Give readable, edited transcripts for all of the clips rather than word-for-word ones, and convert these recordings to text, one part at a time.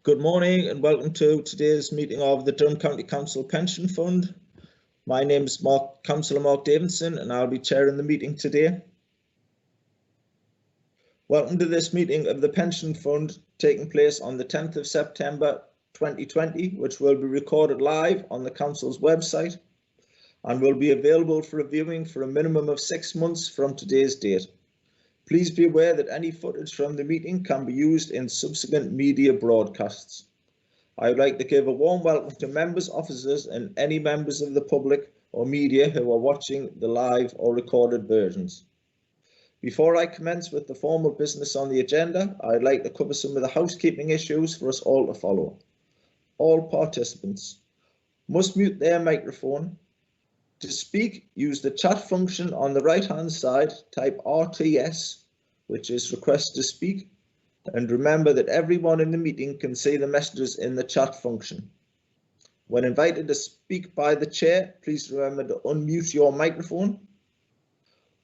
Good morning and welcome to today's meeting of the Durham County Council Pension Fund. My name is Councillor Mark Davidson and I'll be chairing the meeting today. Welcome to this meeting of the Pension Fund taking place on the 10th of September 2020, which will be recorded live on the Council's website and will be available for viewing for a minimum of 6 months from today's date. Please be aware that any footage from the meeting can be used in subsequent media broadcasts. I would like to give a warm welcome to members, officers and any members of the public or media who are watching the live or recorded versions. Before I commence with the formal business on the agenda, I'd like to cover some of the housekeeping issues for us all to follow. All participants must mute their microphone. To speak, use the chat function on the right-hand side, type RTS, which is request to speak, and remember that everyone in the meeting can see the messages in the chat function. When invited to speak by the chair, please remember to unmute your microphone.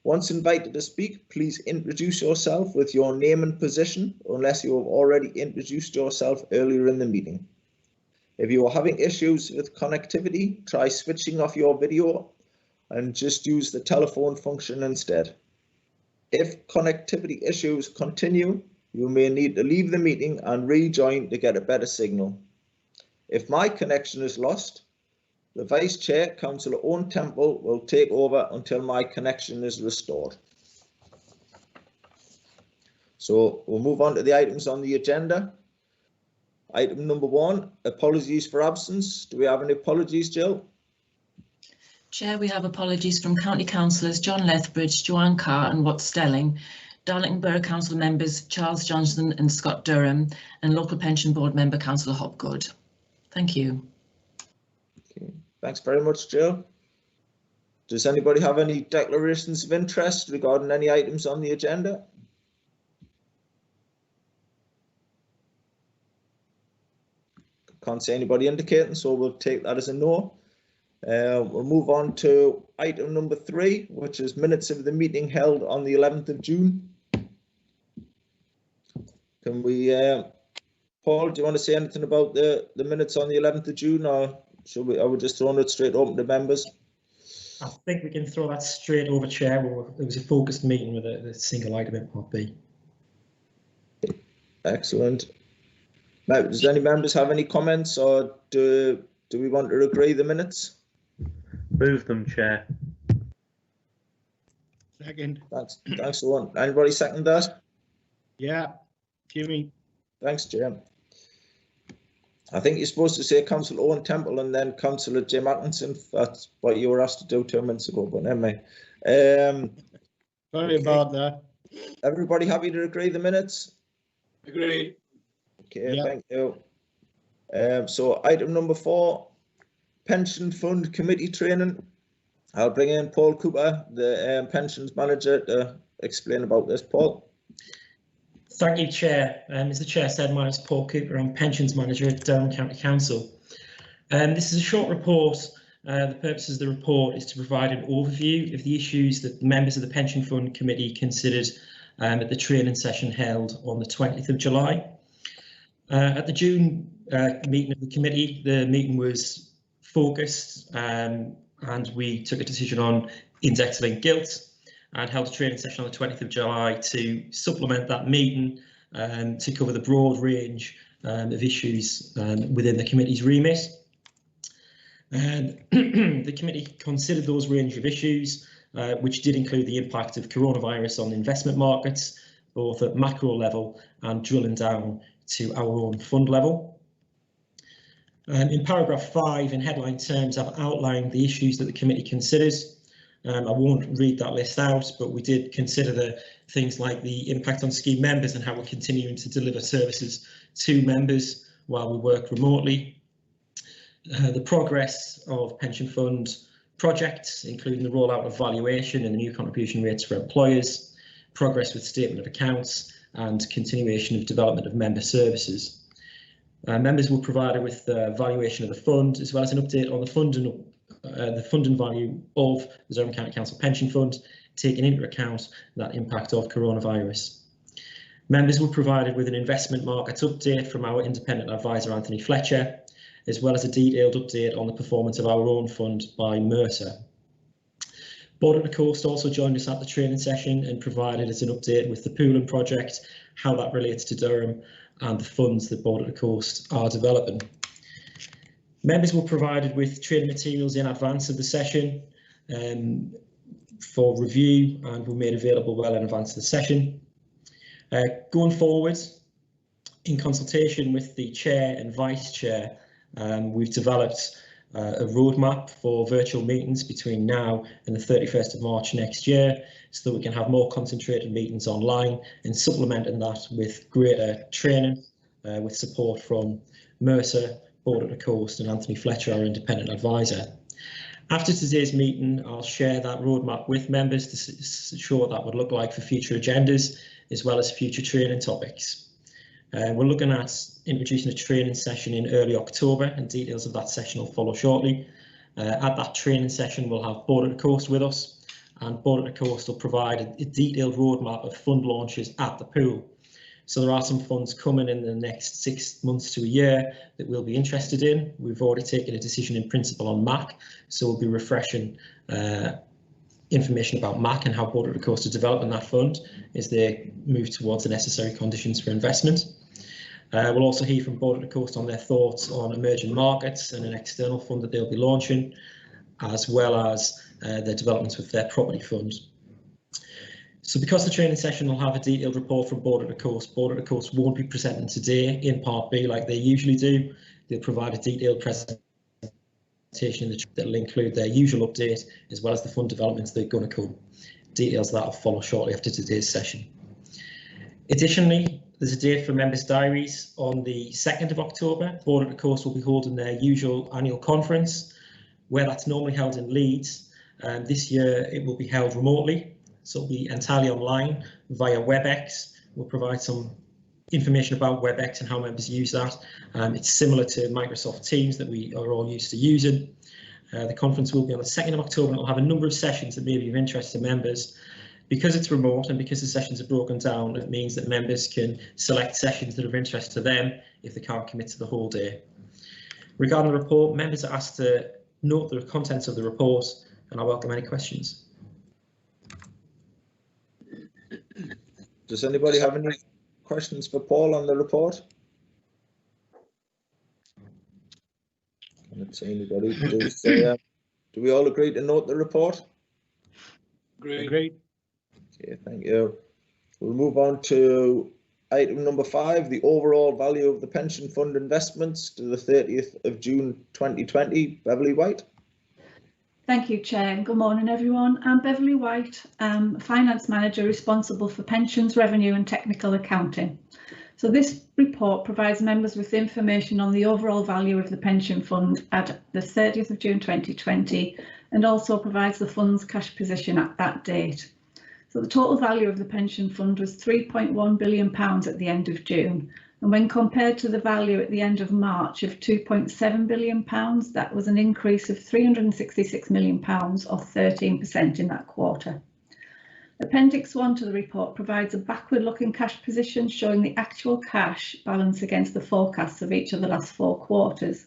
Once invited to speak, please introduce yourself with your name and position, unless you have already introduced yourself earlier in the meeting. If you are having issues with connectivity, try switching off your video and just use the telephone function instead. If connectivity issues continue, you may need to leave the meeting and rejoin to get a better signal. If my connection is lost, the Vice Chair, Councillor Owen Temple, will take over until my connection is restored. So we'll move on to the items on the agenda. Item number 1, apologies for absence. Do we have any apologies, Jill? Chair, we have apologies from County Councillors John Lethbridge, Joanne Carr and Watt Stelling, Darlington Borough Council members Charles Johnson and Scott Durham, and Local Pension Board member Councillor Hopgood. Thank you. Okay. Thanks very much, Jill. Does anybody have any declarations of interest regarding any items on the agenda? Can't see anybody indicating, so we'll take that as a no. We'll move on to item number 3, which is minutes of the meeting held on the 11th of June. Can we, Paul, do you want to say anything about the minutes on the 11th of June, or should we? Are we just throwing it straight open to members? I think we can throw that straight over, Chair. It was a focused meeting with a single item in Part B. Excellent. Now, does any members have any comments, or do we want to agree the minutes? Move them, Chair. Second. Thanks, Owen. Anybody second that? Yeah, Jimmy. Thanks, Jim. I think you're supposed to say Councillor Owen Temple and then Councillor Jim Atkinson. That's what you were asked to do 2 minutes ago, but never mind. Sorry about that. Everybody happy to agree the minutes? Agree. Okay, Yep. Thank you. So item number 4, Pension Fund Committee training. I'll bring in Paul Cooper, the pensions manager, to explain about this. Paul. Thank you, Chair. As the Chair said, my name is Paul Cooper. I'm Pensions Manager at Durham County Council. This is a short report. The purpose of the report is to provide an overview of the issues that members of the Pension Fund Committee considered at the training session held on the 20th of July. At the June meeting of the committee, the meeting was focused and we took a decision on index-linked gilt and held a training session on the 20th of July to supplement that meeting to cover the broad range of issues within the committee's remit. The committee considered those range of issues, which did include the impact of coronavirus on investment markets, both at macro level and drilling down to our own fund level. In paragraph 5, in headline terms, I've outlined the issues that the committee considers. I won't read that list out, but we did consider the things like the impact on scheme members and how we're continuing to deliver services to members while we work remotely. The progress of pension fund projects, including the rollout of valuation and the new contribution rates for employers, progress with statement of accounts, and continuation of development of member services. Members were provided with the valuation of the fund, as well as an update on the funding value of the Durham County Council Pension Fund, taking into account that impact of coronavirus. Members were provided with an investment markets update from our independent advisor Anthony Fletcher, as well as a detailed update on the performance of our own fund by Mercer. Board at the Coast also joined us at the training session and provided us an update with the pooling project, how that relates to Durham and the funds that Board at the Coast are developing. Members were provided with training materials in advance of the session for review and were made available well in advance of the session. Going forward, in consultation with the Chair and Vice Chair, we've developed a roadmap for virtual meetings between now and the 31st of March next year, so that we can have more concentrated meetings online and supplementing that with greater training with support from Mercer, Board at the Coast and Anthony Fletcher, our independent advisor. After today's meeting, I'll share that roadmap with members to show what that would look like for future agendas, as well as future training topics. We're looking at introducing a training session in early October, and details of that session will follow shortly. At that training session, we'll have Board at the Coast with us, and Board at the Coast will provide a detailed roadmap of fund launches at the pool. So there are some funds coming in the next 6 months to a year that we'll be interested in. We've already taken a decision in principle on MAC, so we'll be refreshing information about MAC and how Board at the Coast are developing that fund as they move towards the necessary conditions for investment. We'll also hear from Board at the Coast on their thoughts on emerging markets and an external fund that they'll be launching, as well as their developments with their property fund. So because the training session will have a detailed report from Board at the Coast won't be presenting today in Part B like they usually do. They'll provide a detailed presentation that will include their usual update, as well as the fund developments that are going to come. Details of that will follow shortly after today's session. Additionally, there's a date for members' diaries on the 2nd of October. Board at the Coast will be holding their usual annual conference, where that's normally held in Leeds. This year it will be held remotely, so it'll be entirely online via WebEx. We'll provide some information about WebEx and how members use that. It's similar to Microsoft Teams that we are all used to using. The conference will be on the 2nd of October and it'll have a number of sessions that may be of interest to members. Because it's remote and because the sessions are broken down, it means that members can select sessions that are of interest to them if they can't commit to the whole day. Regarding the report, members are asked to note the contents of the report, and I welcome any questions. Does anybody have any questions for Paul on the report? I don't see anybody. Do we all agree to note the report? Agreed. Okay, thank you. We'll move on to item number 5, the overall value of the pension fund investments to the 30th of June 2020. Beverly White. Thank you, Chair. Good morning, everyone. I'm Beverly White, Finance Manager responsible for pensions, revenue and technical accounting. So this report provides members with information on the overall value of the pension fund at the 30th of June 2020 and also provides the fund's cash position at that date. So the total value of the pension fund was £3.1 billion at the end of June. And when compared to the value at the end of March of £2.7 billion, that was an increase of £366 million or 13% in that quarter. Appendix 1 to the report provides a backward-looking cash position showing the actual cash balance against the forecasts of each of the last 4 quarters.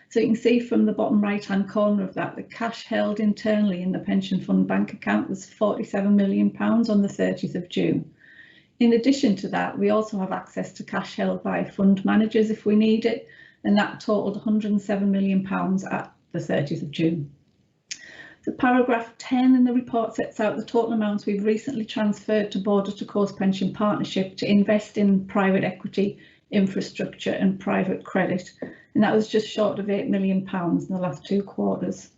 So you can see from the bottom right-hand corner of that, the cash held internally in the pension fund bank account was £47 million on the 30th of June. In addition to that, we also have access to cash held by fund managers if we need it, and that totaled £107 million at the 30th of June. So paragraph 10 in the report sets out the total amounts we've recently transferred to Board at the Coast Pension Partnership to invest in private equity, infrastructure and private credit, and that was just short of £8 million in the last 2 quarters.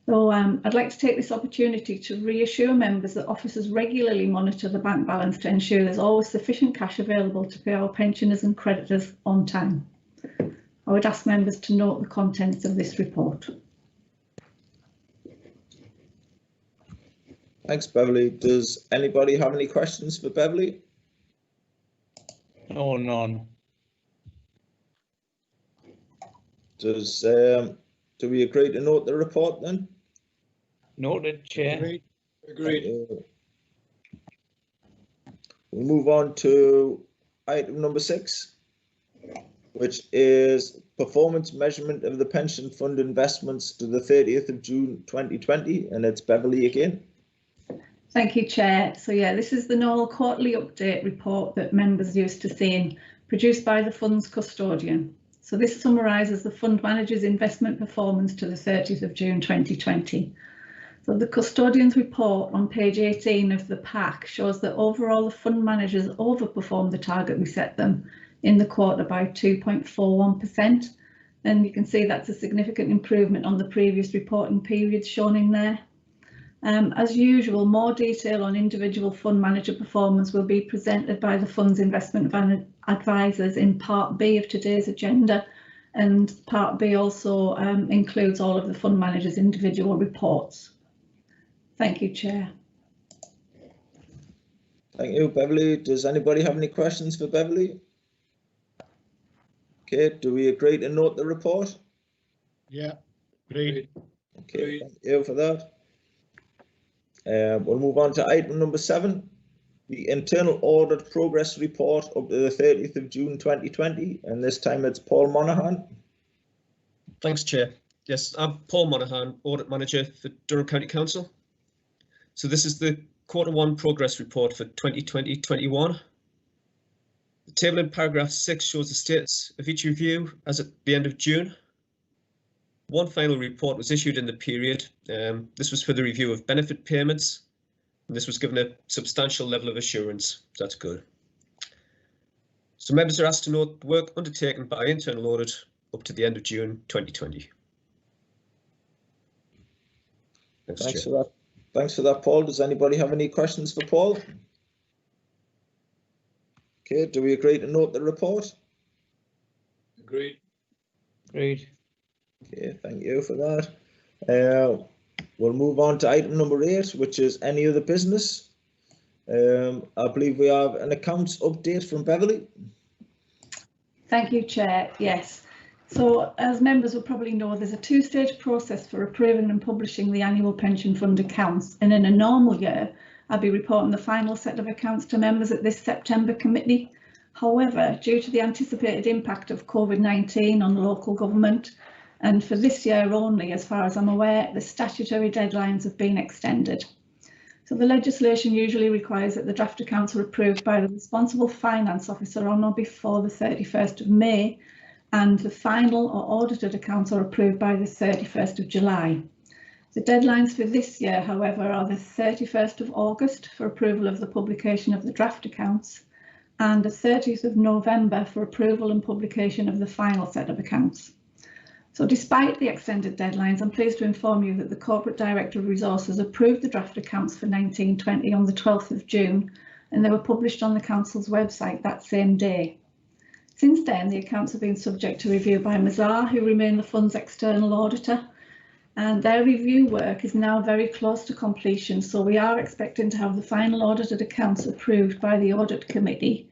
So I'd like to take this opportunity to reassure members that officers regularly monitor the bank balance to ensure there's always sufficient cash available to pay our pensioners and creditors on time. I would ask members to note the contents of this report. Thanks, Beverly. Does anybody have any questions for Beverly? No, none. Do we agree to note the report then? Noted, Chair. Agreed. We move on to item number 6, which is performance measurement of the pension fund investments to the 30th of June 2020, and it's Beverly again. Thank you, Chair. So yeah, this is the normal quarterly update report that members used to seeing, produced by the fund's custodian. So this summarises the fund manager's investment performance to the 30th of June 2020. So the custodian's report on page 18 of the pack shows that overall the fund managers overperformed the target we set them in the quarter by 2.41%. And you can see that's a significant improvement on the previous reporting periods shown in there. As usual, more detail on individual fund manager performance will be presented by the fund's investment advisors in Part B of today's agenda, and Part B also includes all of the fund managers' individual reports. Thank you, Chair. Thank you, Beverly. Does anybody have any questions for Beverly? Okay, do we agree to note the report? Yeah, agreed. Okay, thank you for that. We'll move on to item number 7, the internal audit progress report up to the 30th of June 2020, and this time it's Paul Monaghan. Thanks, Chair. Yes, I'm Paul Monaghan, Audit Manager for Durham County Council. So this is the Q1 progress report for 2020-21. The table in paragraph 6 shows the status of each review as at the end of June. One final report was issued in the period. This was for the review of benefit payments, and this was given a substantial level of assurance. So that's good. So members are asked to note the work undertaken by internal audit up to the end of June 2020. Thanks for that. Thanks for that, Paul. Does anybody have any questions for Paul? Okay, do we agree to note the report? Agreed. Agreed. Okay, thank you for that. We'll move on to item number 8, which is any other business. I believe we have an accounts update from Beverly. Thank you, Chair. Yes. So as members will probably know, there's a 2-stage process for approving and publishing the annual pension fund accounts. And in a normal year, I'll be reporting the final set of accounts to members at this September committee. However, due to the anticipated impact of COVID-19 on local government, and for this year only, as far as I'm aware, the statutory deadlines have been extended. So the legislation usually requires that the draft accounts are approved by the responsible finance officer on or before the 31st of May, and the final or audited accounts are approved by the 31st of July. The deadlines for this year, however, are the 31st of August for approval of the publication of the draft accounts, and the 30th of November for approval and publication of the final set of accounts. So despite the extended deadlines, I'm pleased to inform you that the Corporate Director of Resources approved the draft accounts for 1920 on the 12th of June, and they were published on the Council's website that same day. Since then, the accounts have been subject to review by Mazar, who remain the fund's external auditor, and their review work is now very close to completion, so we are expecting to have the final audited accounts approved by the Audit Committee,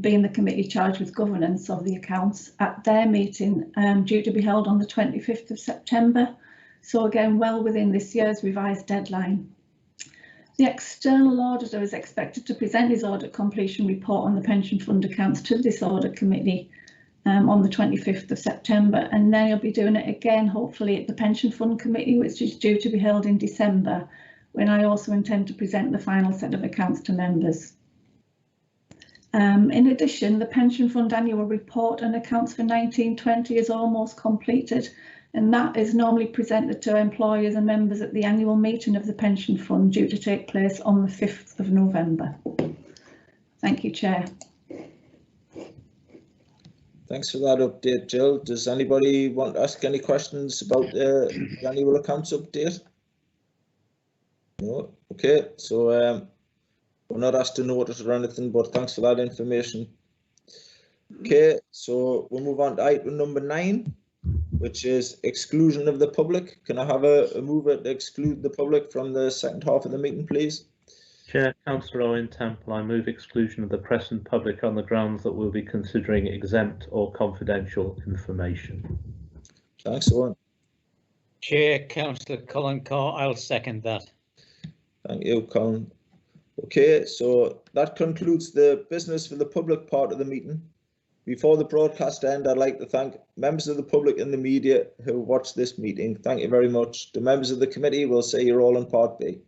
being the committee charged with governance of the accounts, at their meeting due to be held on the 25th of September. So again, well within this year's revised deadline. The external auditor is expected to present his audit completion report on the pension fund accounts to this audit committee on the 25th of September, and then he'll be doing it again, hopefully at the pension fund committee, which is due to be held in December, when I also intend to present the final set of accounts to members. In addition, the pension fund annual report and accounts for 1920 is almost completed, and that is normally presented to employers and members at the annual meeting of the pension fund, due to take place on the 5th of November. Thank you, Chair. Thanks for that update, Jill. Does anybody want to ask any questions about the annual accounts update? No? Okay, so we're not asked to note it or anything, but thanks for that information. Okay, so we'll move on to item number 9, which is exclusion of the public. Can I have a mover to exclude the public from the second half of the meeting, please? Chair, Councillor Owen Temple, I move exclusion of the press and public on the grounds that we'll be considering exempt or confidential information. Thanks, Owen. Chair, Councillor Colin Carr, I'll second that. Thank you, Colin. Okay, so that concludes the business for the public part of the meeting. Before the broadcast end, I'd like to thank members of the public and the media who watched this meeting. Thank you very much. The members of the committee will see you all in Part B.